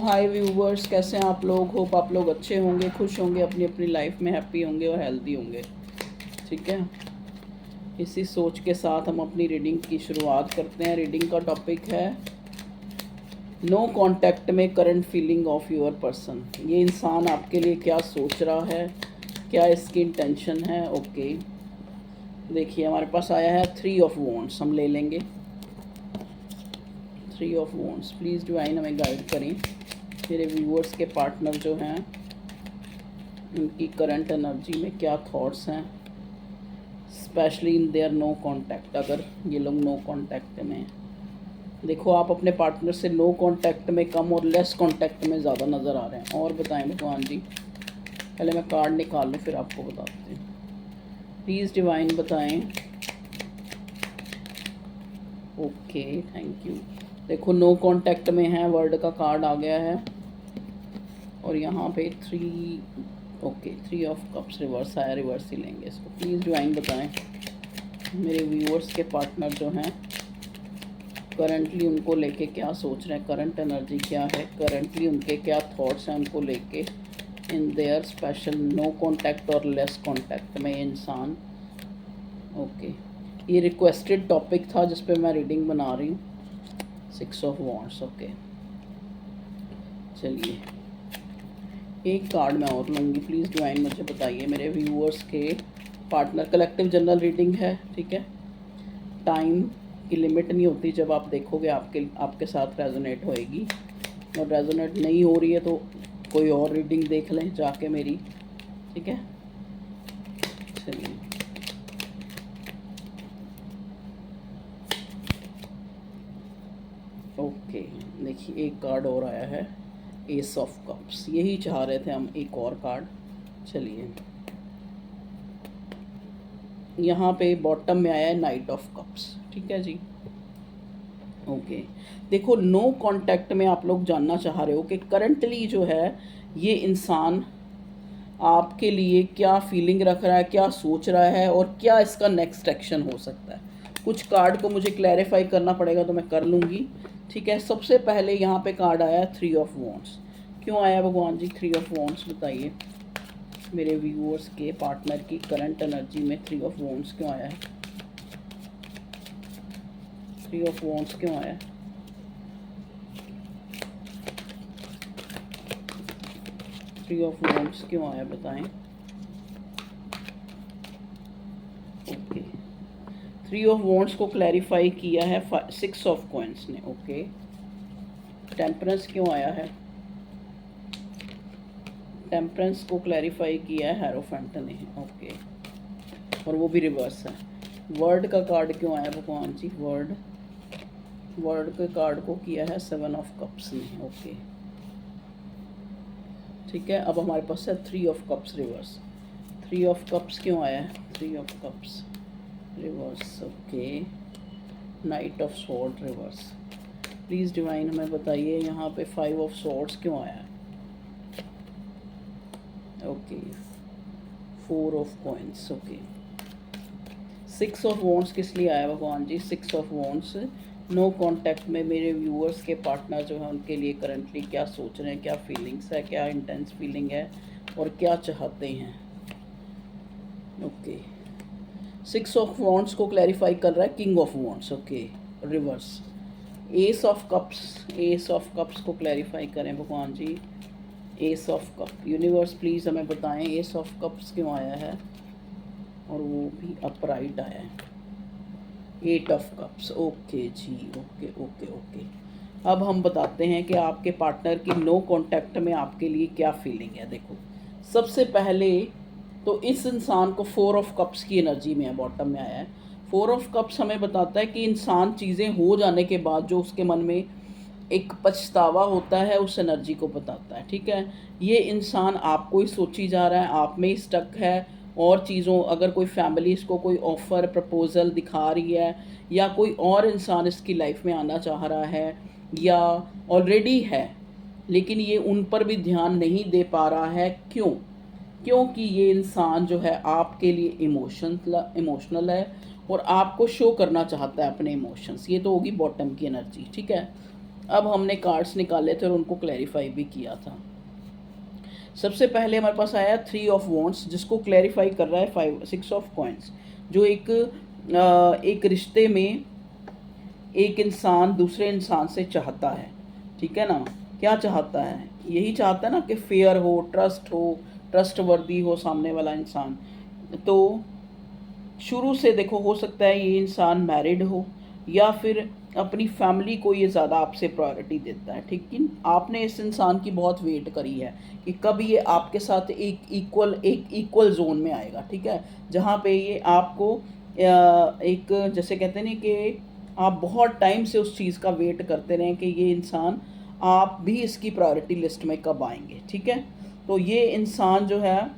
हाय viewers, कैसे हैं आप लोग। होप आप लोग अच्छे होंगे, खुश होंगे, अपनी अपनी लाइफ में हैप्पी होंगे और हेल्दी होंगे। ठीक है, इसी सोच के साथ हम अपनी रीडिंग की शुरुआत करते हैं। रीडिंग का टॉपिक है नो कांटेक्ट में current feeling of your person. ये इंसान आपके लिए क्या सोच रहा है, क्या इसकी इंटेंशन है। ओके, देखिए हमारे पास आया है 3 ऑफ वॉन्ड्स। हम ले लेंगे 3 ऑफ वॉन्ड्स। प्लीज़ डिवाइन हमें गाइड करें। मेरे व्यूअर्स के पार्टनर जो हैं उनकी करंट एनर्जी में क्या थॉट्स हैं, specially in their no contact. अगर ये लोग नो कांटेक्ट में, देखो आप अपने पार्टनर से नो कांटेक्ट में कम और लेस कांटेक्ट में ज़्यादा नज़र आ रहे हैं। और बताएं भगवान जी, पहले मैं कार्ड निकाल लूँ फिर आपको बताते हैं। प्लीज़ डिवाइन बताएं। Okay, thank you. देखो नो कांटेक्ट में है, वर्ड का कार्ड आ गया है और यहाँ पे 3 ऑफ कप्स रिवर्स आया। रिवर्स ही लेंगे इसको। प्लीज़ डिवाइन बताएं मेरे व्यूअर्स के पार्टनर जो हैं करंटली उनको लेके क्या सोच रहे हैं, करंट एनर्जी क्या है, करंटली उनके क्या थॉट्स हैं उनको लेके in their special no contact और लेस कांटेक्ट में इंसान। ओके, ये रिक्वेस्टेड टॉपिक था जिस पे मैं रीडिंग बना रही हूँ। 6 ऑफ वॉन्ड्स। ओके, चलिए एक कार्ड मैं और लूँगी। प्लीज़ डिवाइन मुझे बताइए मेरे व्यूअर्स के पार्टनर। कलेक्टिव जनरल रीडिंग है, ठीक है। टाइम की लिमिट नहीं होती, जब आप देखोगे आपके साथ रेजोनेट होएगी, और रेजोनेट नहीं हो रही है तो कोई और रीडिंग देख लें जाके मेरी। ठीक है, चलिए ओके, देखिए एक कार्ड और आया है, एस ऑफ कप्स। यही चाह रहे थे हम, एक और कार्ड। चलिए यहाँ पे बॉटम में आया है नाइट ऑफ कप्स। ठीक है जी। ओके, देखो नो कांटेक्ट में आप लोग जानना चाह रहे हो कि करंटली जो है ये इंसान आपके लिए क्या फीलिंग रख रहा है, क्या सोच रहा है और क्या इसका नेक्स्ट एक्शन हो सकता है। कुछ कार्ड को मुझे क्लैरिफाई करना पड़ेगा तो मैं कर लूँगी। ठीक है, सबसे पहले यहाँ पे कार्ड आया 3 ऑफ वॉन्ड्स। क्यों आया भगवान जी 3 ऑफ वॉन्ड्स, बताइए मेरे व्यूअर्स के पार्टनर की करंट एनर्जी में 3 ऑफ वॉन्ड्स क्यों आया है। 3 ऑफ वॉन्ड्स क्यों आया है। थ्री ऑफ वॉन्ड्स क्यों आया बताएं। ओके, 3 ऑफ वॉन्ड्स को क्लैरिफाई किया है 6 ऑफ कॉइंस ने। ओके, टेम्परेंस क्यों आया है। टेम्परेंस को क्लैरिफाई किया है हेरोफेंट ने। ओके, और वो भी रिवर्स है। वर्ड का कार्ड क्यों आया भगवान जी। वर्ड के कार्ड को किया है 7 ऑफ कप्स ने। ओके, ठीक है। अब हमारे पास है 3 of cups reverse. 3 of cups क्यों आया है। 3 of cups reverse. Okay, night of sword reverse. Please divine हमें बताइए यहाँ पे 5 ऑफ स्वॉर्ड्स क्यों आया है। Okay, 4 of coins. Okay, 6 of wands किस लिए आया भगवान जी। 6 ऑफ वॉन्ड्स नो कांटेक्ट में मेरे व्यूअर्स के पार्टनर जो है उनके लिए करंटली क्या सोच रहे हैं, क्या फीलिंग्स है, क्या इंटेंस फीलिंग है और क्या चाहते हैं। ओके, 6 ऑफ वॉन्ड्स को क्लैरिफाई कर रहा है king of wands. Okay, reverse. Ace of cups को क्लैरिफाई करें भगवान ji. Ace of cup, universe please हमें बताएं एस ऑफ कप्स क्यों आया है और वो भी अपराइट आया है। 8 ऑफ कप्स। ओके जी, ओके ओके ओके। अब हम बताते हैं कि आपके पार्टनर की नो कांटेक्ट में आपके लिए क्या फीलिंग है। देखो सबसे पहले तो इस इंसान को 4 ऑफ कप्स की एनर्जी में है, बॉटम में आया है। 4 ऑफ कप्स हमें बताता है कि इंसान चीज़ें हो जाने के बाद जो उसके मन में एक पछतावा होता है उस एनर्जी को बताता है। ठीक है, ये इंसान आपको ही सोची जा रहा है, आप में ही स्टक है और चीज़ों, अगर कोई फैमिली इसको कोई ऑफ़र प्रपोज़ल दिखा रही है या कोई और इंसान इसकी लाइफ में आना चाह रहा है या ऑलरेडी है, लेकिन ये उन पर भी ध्यान नहीं दे पा रहा है। क्योंकि ये इंसान जो है आपके लिए इमोशनल है और आपको शो करना चाहता है अपने इमोशंस। ये तो होगी बॉटम की एनर्जी। ठीक है, अब हमने कार्ड्स निकाले थे और उनको क्लैरिफाई भी किया था। सबसे पहले हमारे पास आया 3 ऑफ वॉन्ट्स, जिसको क्लैरिफाई कर रहा है 6 ऑफ कॉइन्स, जो एक रिश्ते में एक इंसान दूसरे इंसान से चाहता है, ठीक है ना। क्या चाहता है? यही चाहता है ना कि फेयर हो, ट्रस्ट वर्दी हो सामने वाला इंसान। तो शुरू से देखो, हो सकता है ये इंसान मैरिड हो या फिर अपनी फैमिली को ये ज़्यादा आपसे प्रायोरिटी देता है, ठीक है। आपने इस इंसान की बहुत वेट करी है कि कब ये आपके साथ एक इक्वल जोन में आएगा, ठीक है, जहाँ पे ये आपको एक जैसे कहते हैं ना कि आप बहुत टाइम से उस चीज़ का वेट करते रहें कि ये इंसान, आप भी इसकी प्रायोरिटी लिस्ट में कब आएंगे, ठीक है। तो ये इंसान जो है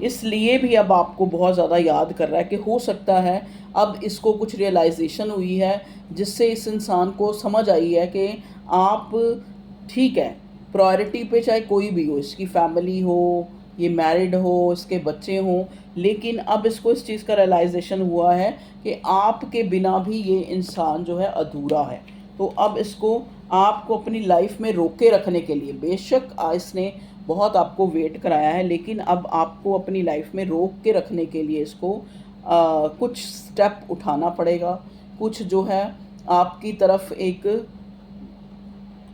इसलिए भी अब आपको बहुत ज़्यादा याद कर रहा है कि हो सकता है अब इसको कुछ रियलाइजेशन हुई है, जिससे इस इंसान को समझ आई है कि आप, ठीक है, प्रायोरिटी पे चाहे कोई भी हो, इसकी फैमिली हो, ये मैरिड हो, इसके बच्चे हों, लेकिन अब इसको इस चीज़ का रियलाइजेशन हुआ है कि आपके बिना भी ये इंसान जो है अधूरा है। तो अब इसको, आपको अपनी लाइफ में रोके रखने के लिए, बेशक इसने बहुत आपको वेट कराया है, लेकिन अब आपको अपनी लाइफ में रोक के रखने के लिए इसको कुछ स्टेप उठाना पड़ेगा। कुछ जो है आपकी तरफ एक,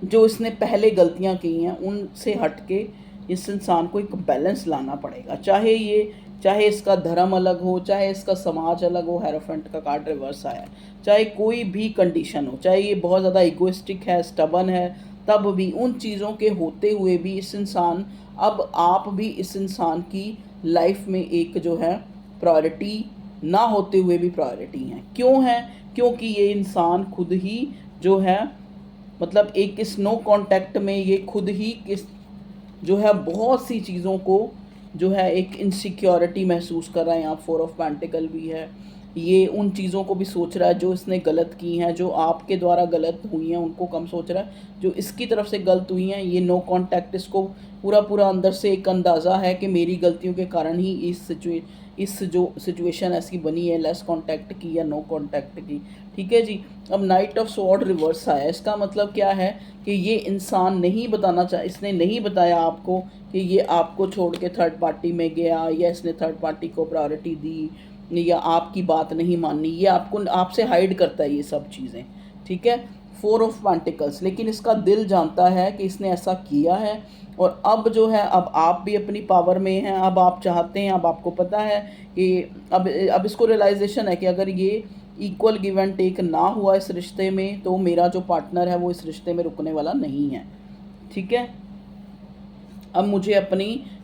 जो इसने पहले गलतियां की हैं उनसे हट के इस इंसान को एक बैलेंस लाना पड़ेगा। चाहे इसका धर्म अलग हो, चाहे इसका समाज अलग हो, हेरोफेंट का कार्ड रिवर्स आया है, चाहे कोई भी कंडीशन हो, चाहे ये बहुत ज़्यादा इगोइस्टिक है, स्टबन है, तब भी उन चीज़ों के होते हुए भी इस इंसान, अब आप भी इस इंसान की लाइफ में एक जो है प्रायोरिटी ना होते हुए भी प्रायोरिटी हैं। क्यों है? क्योंकि ये इंसान खुद ही जो है, मतलब एक इस नो कांटेक्ट में ये खुद ही किस जो है बहुत सी चीज़ों को जो है एक इनसिक्योरिटी महसूस कर रहा है। यहाँ 4 ऑफ पेंटिकल भी है, ये उन चीज़ों को भी सोच रहा है जो इसने गलत की हैं, जो आपके द्वारा गलत हुई हैं उनको कम सोच रहा है, जो इसकी तरफ से गलत हुई हैं ये नो कांटेक्ट, इसको पूरा अंदर से एक अंदाज़ा है कि मेरी गलतियों के कारण ही इस जो सिचुएशन ऐसी बनी है, लेस कांटेक्ट की या नो कांटेक्ट की, ठीक है जी। अब नाइट ऑफ स्वॉर्ड रिवर्स आया, इसका मतलब क्या है कि ये इंसान नहीं बताना इसने नहीं बताया आपको कि ये आपको छोड़ के थर्ड पार्टी में गया, या इसने थर्ड पार्टी को प्रायोरिटी दी, या आपकी बात नहीं मानी, ये आपको आपसे हाइड करता है ये सब चीज़ें, ठीक है। 4 ऑफ पेंटिकल्स, लेकिन इसका दिल जानता है कि इसने ऐसा किया है, और अब जो है, अब आप भी अपनी पावर में हैं, अब आप चाहते हैं, अब आपको पता है कि अब इसको रियलाइजेशन है कि अगर ये इक्वल गिव एंड टेक ना हुआ इस रिश्ते में, तो मेरा जो पार्टनर है वो इस रिश्ते में रुकने वाला नहीं है, ठीक है। अब मुझे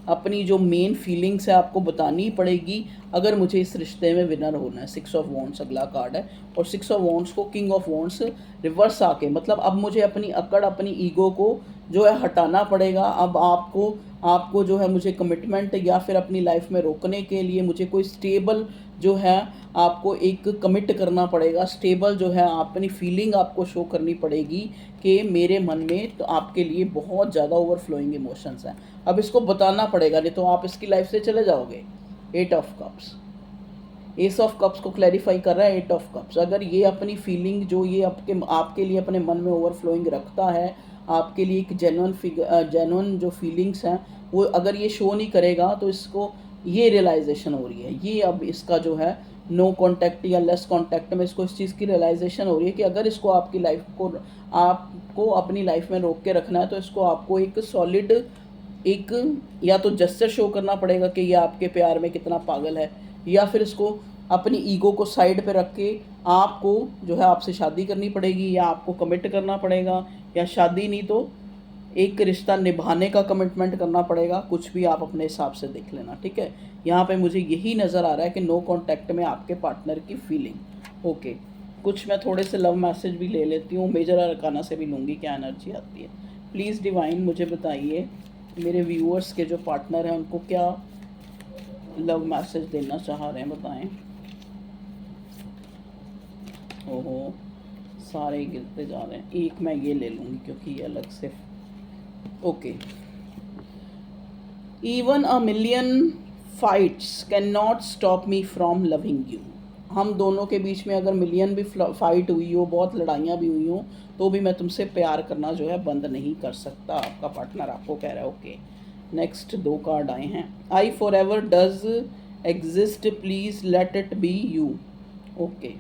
अपनी जो मेन फीलिंग्स है आपको बतानी पड़ेगी अगर मुझे इस रिश्ते में विनर होना है। 6 ऑफ वॉन्ड्स अगला कार्ड है, और 6 ऑफ वॉन्ड्स को किंग ऑफ वॉन्ड्स रिवर्स आके, मतलब अब मुझे अपनी अकड़, अपनी ईगो को जो है हटाना पड़ेगा। अब आपको जो है मुझे कमिटमेंट या फिर अपनी लाइफ में रोकने के लिए मुझे कोई स्टेबल जो है आपको एक कमिट करना पड़ेगा। स्टेबल जो है अपनी फीलिंग आपको शो करनी पड़ेगी कि मेरे मन में तो आपके लिए बहुत ज़्यादा ओवरफ्लोइंग इमोशंस हैं। अब इसको बताना पड़ेगा, नहीं तो आप इसकी लाइफ से चले जाओगे। 8 of cups, S of cups को क्लैरिफाई कर रहा है। 8 ऑफ कप्स, अगर ये अपनी फीलिंग जो ये आपके लिए अपने मन में ओवरफ्लोइंग रखता है, आपके लिए एक जेन्युइन जो फीलिंग्स हैं वो अगर ये शो नहीं करेगा, तो इसको ये रियलाइजेशन हो रही है, ये अब इसका जो है नो कांटेक्ट या लेस कांटेक्ट में इसको इस चीज़ की रियलाइजेशन हो रही है कि अगर इसको आपको अपनी लाइफ में रोक के रखना है, तो इसको आपको एक सॉलिड एक या तो जेस्चर शो करना पड़ेगा कि ये आपके प्यार में कितना पागल है, या फिर इसको अपनी ईगो को साइड पे रख के आपको जो है आपसे शादी करनी पड़ेगी, या आपको कमिट करना पड़ेगा, या शादी नहीं तो एक रिश्ता निभाने का कमिटमेंट करना पड़ेगा। कुछ भी आप अपने हिसाब से देख लेना, ठीक है। यहाँ पे मुझे यही नज़र आ रहा है कि नो कांटेक्ट में आपके पार्टनर की फीलिंग। ओके, कुछ मैं थोड़े से लव मैसेज भी ले लेती हूँ, मेजर अरकाना से भी लूँगी क्या एनर्जी आती है। प्लीज़ डिवाइन मुझे बताइए मेरे व्यूअर्स के जो पार्टनर हैं उनको क्या लव मैसेज देना चाह रहे हैं, बताएं। ओहो, सारे गिरते जा रहे हैं। एक मैं ये ले लूँगी क्योंकि ये अलग से। Okay, even a million fights can not stop me from loving you. हम दोनों के बीच में अगर मिलियन भी फाइट हुई हो, बहुत लड़ाइयाँ भी हुई हों, तो भी मैं तुमसे प्यार करना जो है बंद नहीं कर सकता। आपका पार्टनर आपको कह रहा है। ओके, नेक्स्ट 2 कार्ड आए हैं। I forever does exist, please let it be you. Okay,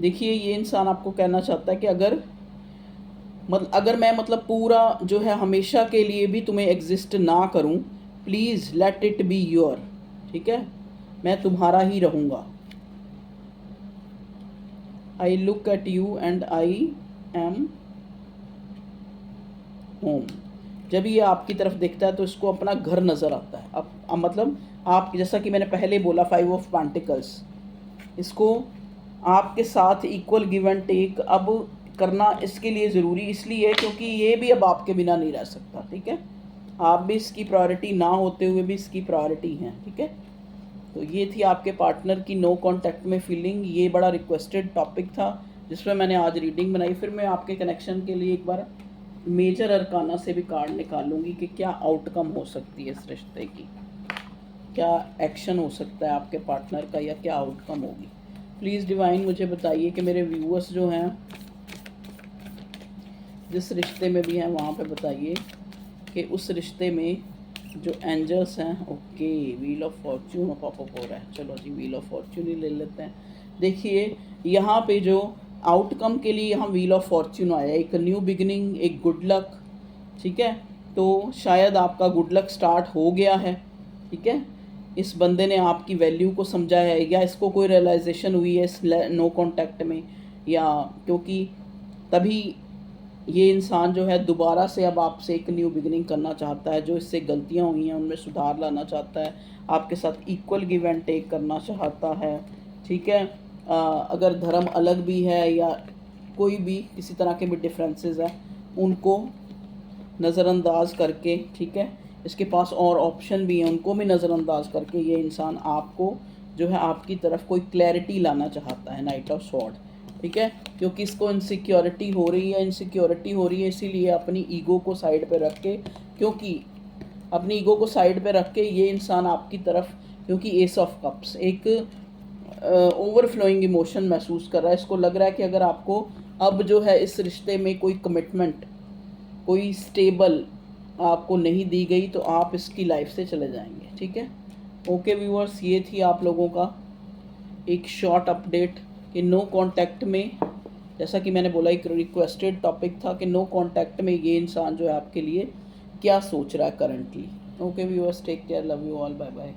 देखिए ये इंसान आपको कहना चाहता है कि अगर मैं पूरा जो है हमेशा के लिए भी तुम्हें एग्जिस्ट ना करूं, please let it be your. ठीक है, मैं तुम्हारा ही रहूँगा। I look at you and I am home. जब ये आपकी तरफ देखता है तो इसको अपना घर नज़र आता है। अब आप, जैसा कि मैंने पहले बोला, 5 ऑफ पेंटिकल्स, इसको आपके साथ इक्वल गिव एंड टेक अब करना इसके लिए ज़रूरी इसलिए क्योंकि ये भी अब आपके बिना नहीं रह सकता। ठीक है, आप भी इसकी प्रायोरिटी ना होते हुए भी इसकी प्रायोरिटी हैं। ठीक है, तो ये थी आपके पार्टनर की नो कांटेक्ट में फीलिंग। ये बड़ा रिक्वेस्टेड टॉपिक था जिसमें मैंने आज रीडिंग बनाई। फिर मैं आपके कनेक्शन के लिए एक बार मेजर अरकाना से भी कार्ड निकालूंगी कि क्या आउटकम हो सकती है इस रिश्ते की, क्या एक्शन हो सकता है आपके पार्टनर का, या क्या आउटकम होगी। प्लीज़ डिवाइन मुझे बताइए कि मेरे व्यूअर्स जो हैं जिस रिश्ते में भी हैं वहाँ पे बताइए कि उस रिश्ते में जो एंजल्स हैं। Okay, wheel of Fortune pop up हो रहा है। चलो जी, व्हील ऑफ फॉर्च्यून ही ले लेते हैं। देखिए यहाँ पे जो आउटकम के लिए यहाँ व्हील ऑफ फॉर्च्यून आया, एक न्यू बिगिनिंग, एक गुड लक। ठीक है, तो शायद आपका गुड लक स्टार्ट हो गया है। ठीक है, इस बंदे ने आपकी वैल्यू को समझा है, या इसको कोई रियलाइजेशन हुई है इस नो कांटेक्ट में, या क्योंकि तभी ये इंसान जो है दोबारा से अब आपसे एक न्यू बिगिनिंग करना चाहता है। जो इससे गलतियां हुई हैं उनमें सुधार लाना चाहता है, आपके साथ इक्वल गिव एंड टेक करना चाहता है। ठीक है, अगर धर्म अलग भी है या कोई भी किसी तरह के भी डिफरेंसेस हैं उनको नज़रअंदाज करके, ठीक है, इसके पास और ऑप्शन भी हैं, उनको भी नज़रअंदाज करके ये इंसान आपको जो है आपकी तरफ कोई क्लैरिटी लाना चाहता है। Night of sword. ठीक है, क्योंकि इसको इनसिक्योरिटी हो रही है, इसीलिए अपनी ईगो को साइड पे रख के, क्योंकि अपनी ईगो को साइड पे रख के ये इंसान आपकी तरफ, क्योंकि एस ऑफ कप्स एक ओवरफ्लोइंग इमोशन महसूस कर रहा है। इसको लग रहा है कि अगर आपको अब जो है इस रिश्ते में कोई कमिटमेंट, कोई स्टेबल आपको नहीं दी गई तो आप इसकी लाइफ से चले जाएंगे। ठीक है, ओके व्यूअर्स, ये थी आप लोगों का एक शॉर्ट अपडेट कि नो कांटेक्ट में, जैसा कि मैंने बोला एक रिक्वेस्टेड टॉपिक था कि नो कांटेक्ट में ये इंसान जो है आपके लिए क्या सोच रहा है currently. Okay viewers, take care, love you all, bye bye.